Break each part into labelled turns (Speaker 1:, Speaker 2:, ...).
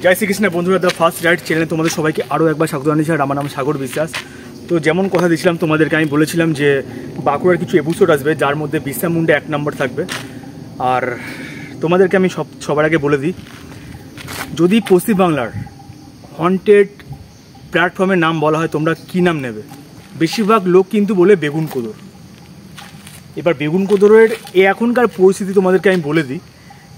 Speaker 1: জয় শ্রীকৃষ্ণ বন্ধুরা, the first ride চ্যানেলে তোমাদের সবাইকে আরও একবার স্বাগত জানাচ্ছি। আর আমার নাম সাগর বিশ্বাস। তো যেমন কথা দিয়েছিলাম তোমাদেরকে, আমি বলেছিলাম যে বাঁকুড়ার কিছু এপিসোড আসবে যার মধ্যে বিরসা মুন্ডা 1 নম্বর থাকবে। আর তোমাদেরকে আমি সবার আগে বলে দিই, যদি পশ্চিমবাংলার হন্টেড প্ল্যাটফর্মের নাম বলা হয় তোমরা কী নাম নেবে? বেশিরভাগ লোক কিন্তু বলে বেগুন কোদর। এবার বেগুন কোদরের এখনকার পরিস্থিতি তোমাদেরকে আমি বলে দিই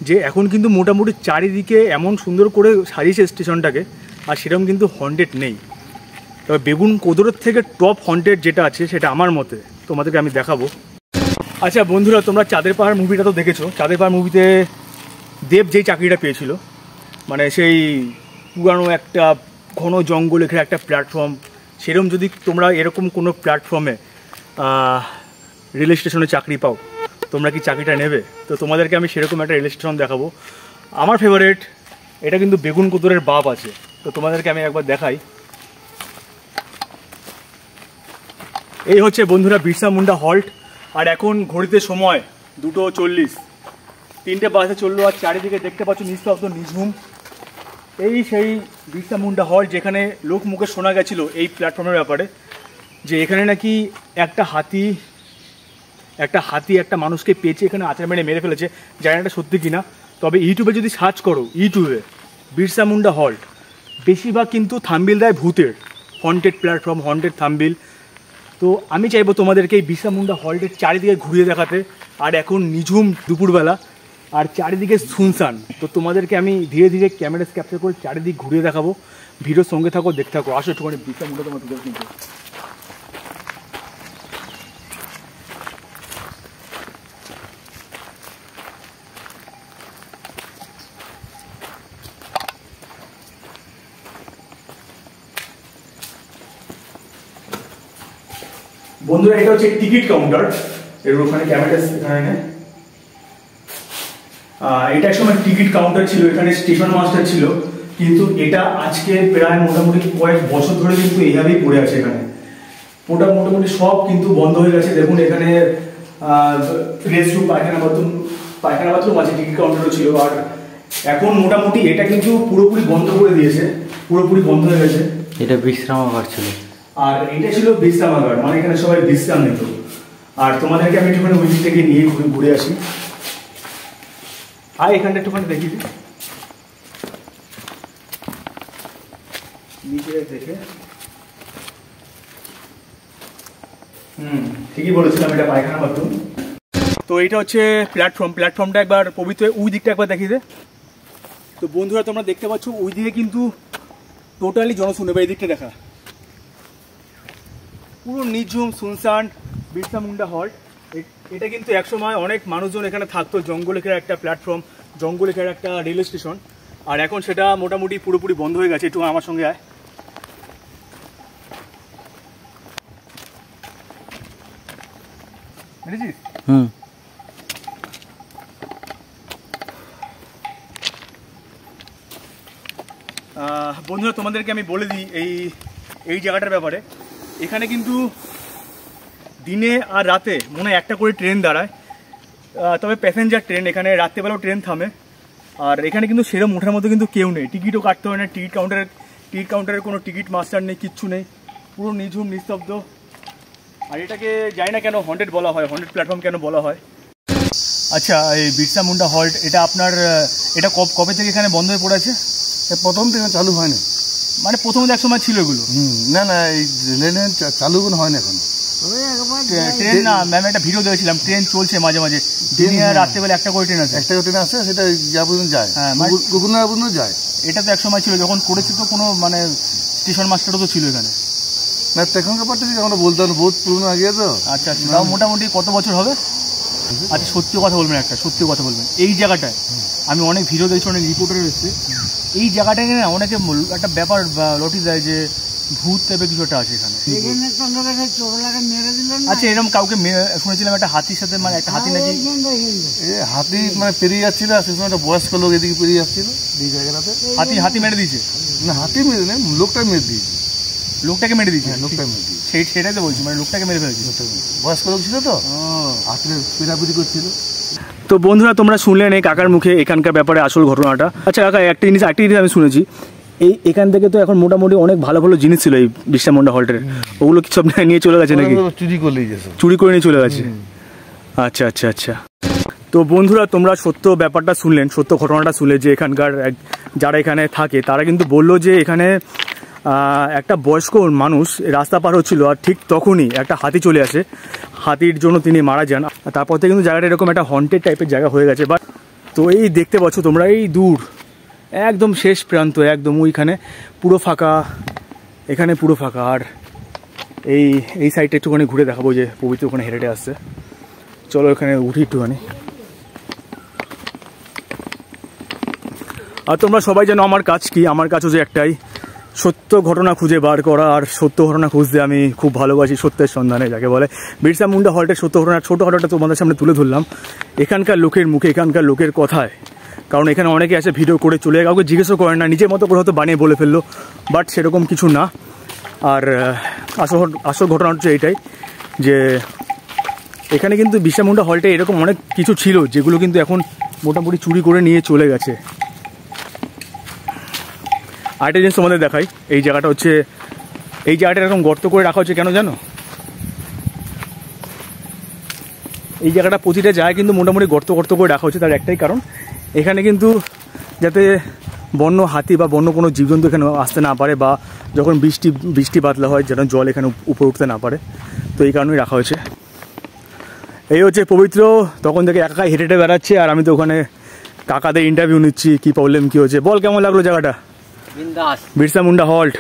Speaker 1: যে এখন কিন্তু মোটামুটি চারিদিকে এমন সুন্দর করে সাজিয়েছে স্টেশনটাকে, আর সেরকম কিন্তু হন্টেড নেই। তবে বেগুন কোদরের থেকে টপ হন্টেড যেটা আছে সেটা আমার মতে তোমাদেরকে আমি দেখাবো। আচ্ছা বন্ধুরা, তোমরা চাঁদের পাহাড় মুভিটা তো দেখেছো। চাঁদের পাহাড় মুভিতে দেব যেই চাকরিটা পেয়েছিল, মানে সেই পুরানো একটা ঘন জঙ্গল এখানে একটা প্ল্যাটফর্ম, সেরকম যদি তোমরা এরকম কোনো প্ল্যাটফর্মে রেল স্টেশনে চাকরি পাও, তোমরা কি চাকরিটা নেবে? তো তোমাদেরকে আমি সেরকম একটা রেল স্টেশন দেখাবো। আমার ফেভারিট এটা কিন্তু বেগুন কোদরের বাপ আছে। তো তোমাদেরকে আমি একবার দেখাই। এই হচ্ছে বন্ধুরা বিরসা মুন্ডা হল্ট। আর এখন ঘড়িতে সময় 2:40, 3টে বাসে চললো। আর চারিদিকে দেখতে পাচ্ছ নিস্তব্ধ নিঝুম। এই সেই বিরসা মুন্ডা হল্ট, যেখানে লোক মুখে শোনা গেছিলো এই প্ল্যাটফর্মের ব্যাপারে যে এখানে নাকি একটা হাতি একটা মানুষকে পেয়েছে, এখানে আছাড় মেরে ফেলেছে। জানি না এটা সত্যি কিনা, তবে ইউটিউবে যদি সার্চ করো, ইউটিউবে বিরসা মুন্ডা হল্ট, বেশিরভাগ কিন্তু থাম্বনেল দেয় ভূতের, হন্টেড প্ল্যাটফর্ম, হন্টেড থাম্বনেল। তো আমি চাইবো তোমাদেরকে এই বিরসা মুন্ডা হল্টের চারিদিকে ঘুরিয়ে দেখাতে। আর এখন নিঝুম দুপুরবেলা আর চারিদিকে শুনশান। তো তোমাদেরকে আমি ধীরে ধীরে ক্যামেরা ক্যাপচার করে চারিদিক ঘুরিয়ে দেখাবো। ভিডিওর সঙ্গে থাকো, দেখতে থাকো। আসো একটুখানি বিরসা মুন্ডা তোমাদের কিন্তু বন্ধুরা, এটা হচ্ছে টিকিট কাউন্টার। এর ওখানে ক্যামেরা এখানে এটা একসময় টিকিট কাউন্টার ছিল, এখানে স্টেশন মাস্টার ছিল। কিন্তু এটা আজকে প্রায় মোটামুটি কয়েক বছর ধরে কিন্তু এইভাবেই পড়ে আছে। এখানে মোটামুটি সব কিন্তু বন্ধ হয়ে গেছে। দেখুন এখানে রেস্টরুম, পায়খানা বাথরুম আছে, টিকিট কাউন্টারও ছিল। আর এখন মোটামুটি এটা কিন্তু পুরোপুরি বন্ধ করে দিয়েছে, পুরোপুরি বন্ধ হয়ে গেছে।
Speaker 2: এটা বিশ্রামাগার ছিল। আর
Speaker 1: এটা ছিল বিশ্রামাগার, মানে এখানে সবাই বিশ্রাম নিত। আর তোমাদেরকে আমি একটুখানি ওই দিক থেকে নিয়ে ঘুরে আসি। আর এখানটা একটুখানি দেখি নিচে দেখে। ঠিকই বলেছিলাম, এটা পায়খানা বাথরুম। তো এইটা হচ্ছে প্ল্যাটফর্মটা একবার পবিত্র ওই দিকটা একবার দেখি দে। তো বন্ধুরা, তোমরা দেখতে পাচ্ছ ওই দিকে কিন্তু টোটালি জনশূন্য। এই দিকটা দেখা, পুরো নিঝুম শুনশান বিরসা মুন্ডা হল্ট। এটা কিন্তু একসময় অনেক মানুষজন এখানে থাকতো। জঙ্গলে ঘেরা একটা প্ল্যাটফর্ম, জঙ্গলে ঘেরা একটা রেল স্টেশন। আর এখন সেটা মোটামুটি পুরোপুরি বন্ধ হয়ে গেছে। একটু আমার সঙ্গে আয়। বুঝেছিস? বন্ধুরা, তোমাদেরকে আমি বলে দিই এই জায়গাটার ব্যাপারে। এখানে কিন্তু দিনে আর রাতে মনে হয় একটা করে ট্রেন দাঁড়ায়, তবে প্যাসেঞ্জার ট্রেন। এখানে রাত্রেবেলাও ট্রেন থামে। আর এখানে কিন্তু সেরকম ওঠার মতো কিন্তু কেউ নেই, টিকিটও কাটতে হয় না। টিকিট কাউন্টারের কোনো টিকিট মাস্টার নেই, কিচ্ছু নেই, পুরো নিঝুম নিস্তব্ধ। আর এটাকে জানি না কেন হন্টেড বলা হয়, হন্টেড প্ল্যাটফর্ম কেন বলা হয়। আচ্ছা, এই বিরসা মুন্ডা হল্ট এটা আপনার এটা কবে থেকে এখানে বন্ধ হয়ে পড়েছে?
Speaker 3: প্রথম থেকে চালু হয়নি,
Speaker 1: মানে প্রথমে এক সময় ছিল এগুলো।
Speaker 3: না এই লেনের চালু কোনো হয় না এখন।
Speaker 1: ট্রেন না ম্যাম, একটা ভিডিও দেখেছিলাম, ট্রেন চলছে মাঝে মাঝে, দিনে রাত্রেবেলা একটা করে ট্রেন আছে।
Speaker 3: একটা করে ট্রেন আছে, সেটা যা পর্যন্ত যায়, হ্যাঁ গুগুনা পর্যন্ত যায়।
Speaker 1: এটা তো এক সময় ছিল যখন করেছে, তো কোনো মানে স্টেশন মাস্টারও তো ছিল এখানে
Speaker 3: না। এখনকার পার্টি আমরা বলতে পারবো, বহুত পুরনো আগে তো।
Speaker 1: আচ্ছা, তাও মোটামুটি কত বছর হবে? আচ্ছা, সত্যি কথা বলবেন, সত্যি কথা বলবেন। এই জায়গাটায় আমি অনেক ভিডিও দেখছি, অনেক রিপোর্টার এসছে। এই জায়গাটায় না অনেকে একটা ব্যাপার নোটিস দেয় যে ভূত টাইপের কিছু একটা আছে এখানে। আচ্ছা, এরকম কাউকে শুনেছিলাম একটা হাতির সাথে, মানে একটা হাতি নাকি
Speaker 3: হাতি মানে পেরিয়ে যাচ্ছিল, সে সময় একটা বয়স্ক লোক এদিকে পেরিয়ে যাচ্ছিল এই জায়গাটাতে।
Speaker 1: হাতি মেরে দিয়েছে?
Speaker 3: না, হাতি মেরে নেই, লোকটাই মেরে দিয়েছে।
Speaker 1: লোকটাকে মেরে দিয়েছে?
Speaker 3: লোকটাই মেরে দিয়েছে,
Speaker 1: সেটাই তো বলছি, মানে লোকটাকে মেরে ফেলেছে।
Speaker 3: বয়স্ক লোক ছিল তো, হাতির পিড়াপিড়ি করছিল।
Speaker 1: তো বন্ধুরা তোমরা শুনলেন এই কাকার মুখে এখানকার ব্যাপারে আসল ঘটনাটা। আচ্ছা কাকা একটা জিনিস আমি শুনেছি এখান থেকে তো এখন মোটামুটি অনেক ভালো ভালো জিনিস ছিল এই বিরসা মুন্ডা হল্টের, ওগুলো কি সব নিয়ে চলে গেছে নাকি?
Speaker 3: চুরি করে নিয়ে গেছে,
Speaker 1: চুরি করে নিয়ে চলে গেছে। আচ্ছা আচ্ছা আচ্ছা। তো বন্ধুরা তোমরা সত্য ব্যাপারটা শুনলেন, সত্য ঘটনাটা শুনলে যে এখানকার যারা এখানে থাকে তারা কিন্তু বললো যে এখানে একটা বয়স্ক মানুষ রাস্তা পার হচ্ছিল আর ঠিক তখনই একটা হাতি চলে আসে, হাতির জন্য তিনি মারা যান। তারপর থেকে কিন্তু জায়গাটা এরকম একটা হন্টেড টাইপের জায়গা হয়ে গেছে। বাট তো এই দেখতে পাচ্ছ তোমরা এই দূর একদম শেষ প্রান্ত, একদম ওইখানে পুরো ফাঁকা, এখানে পুরো ফাঁকা। আর এই সাইডটা একটুখানি ঘুরে দেখাবো যে পবিত্র ওখানে হেঁটে আসছে। চলো এখানে উঠি একটুখানি। আর তোমরা সবাই জানো আমার কাজ কি, আমার কাজ হচ্ছে একটাই, সত্য ঘটনা খুঁজে বার করা। আর সত্য ঘটনা খুঁজতে আমি খুব ভালোবাসি, সত্যের সন্ধানে যাকে বলে। বিরসা মুন্ডা হল্টের সত্য ঘটনা ছোটো ঘটনাটা তোমাদের সামনে তুলে ধরলাম এখানকার লোকের মুখে, এখানকার লোকের কথায়। কারণ এখানে অনেকে এসে ভিডিও করে চলে কাউকে জিজ্ঞেসও করেন না, নিজের মতো করে হয়তো বানিয়ে বলে ফেললো, বাট সেরকম কিছু না। আর আসল ঘটনা হচ্ছে এইটাই যে এখানে কিন্তু বিরসা মুন্ডা হল্টে এরকম অনেক কিছু ছিল যেগুলো কিন্তু এখন মোটামুটি চুরি করে নিয়ে চলে গেছে। আরেকটা জিনিস তোমাদের দেখাই, এই জায়গাটা হচ্ছে, এই জায়গাটা এরকম গর্ত করে রাখা হচ্ছে কেন জানো? এই জায়গাটা প্রতিটা জায়গায় কিন্তু মোটামুটি গর্ত করে রাখা হচ্ছে, তার একটাই কারণ এখানে কিন্তু যাতে বন্য হাতি বা বন্য কোনো জীবজন্তু এখানে আসতে না পারে, বা যখন বৃষ্টি বাদলা হয় যেন জল এখানে উপরে উঠতে না পারে, তো এই কারণেই রাখা হয়েছে। এই হচ্ছে পবিত্র তখন থেকে একা হেঁটে বেড়াচ্ছে, আর আমি তো ওখানে কাকাদের ইন্টারভিউ নিচ্ছি, কী প্রবলেম কী হচ্ছে। বল কেমন লাগলো জায়গাটা? বিরসা মুন্ডা হল্ট।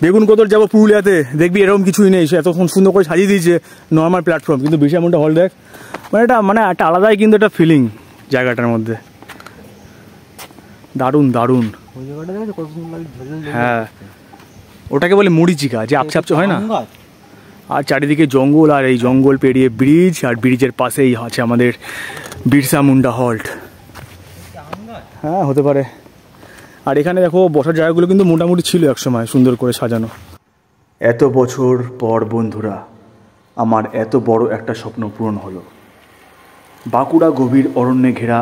Speaker 1: বেগুন কোতর যাবো পুরুলিয়াতে, দেখবি এরকম কিছুই নেই, এতক্ষণ সুন্দর করে সাজিয়ে দিয়েছে নর্মাল প্ল্যাটফর্ম, কিন্তু বিরসা মুন্ডা হল্ট দেখ মানে একটা আলাদাই কিন্তু একটা ফিলিং জায়গাটার মধ্যে, দারুণ দারুণ। হ্যাঁ ওটাকে বলে মুড়িচিকা, যে আপছে আপছে হয় না। আর চারিদিকে জঙ্গল, আর এই জঙ্গল পেরিয়ে ব্রিজ, আর ব্রিজের পাশেই আছে আমাদের বিরসা মুন্ডা হল্ট। হ্যাঁ হতে পারে। আর এখানে দেখো বসার জায়গাগুলো কিন্তু মোটামুটি ছিল একসময় সুন্দর করে সাজানো। এত বছর পর বন্ধুরা আমার এত বড় একটা স্বপ্ন পূরণ হলো। বাঁকুড়া গভীর অরণ্যে ঘেরা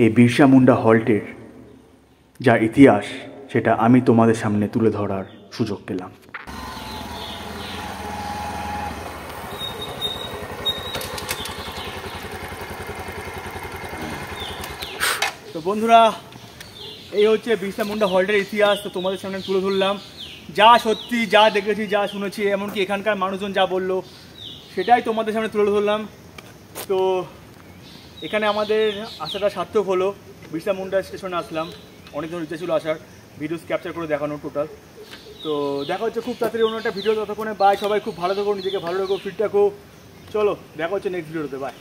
Speaker 1: এই বিরসা মুন্ডা হল্টের যা ইতিহাস সেটা আমি তোমাদের সামনে তুলে ধরার সুযোগ পেলাম। তো বন্ধুরা এই হচ্ছে বিরসা মুন্ডা হল্টের ইতিহাস, তো তোমাদের সামনে তুলে ধরলাম। যা সত্যি, যা দেখেছি, যা শুনেছি, এমনকি এখানকার মানুষজন যা বললো সেটাই তোমাদের সামনে তুলে ধরলাম। তো এখানে আমাদের আসাটা সার্থক হলো। বিরসা মুন্ডা স্টেশনে আসলাম, অনেক ধরনের ইচ্ছা ছিল আসার, ভিডিওস ক্যাপচার করে দেখানো টোটাল। তো দেখা হচ্ছে খুব তাড়াতাড়ি অন্য একটা ভিডিও, ততক্ষণে বাই। সবাই খুব ভালো থাকো, নিজেকে ভালো রাখো, ফিট রাখো। চলো দেখা হচ্ছে নেক্সট ভিডিওতে, বাই।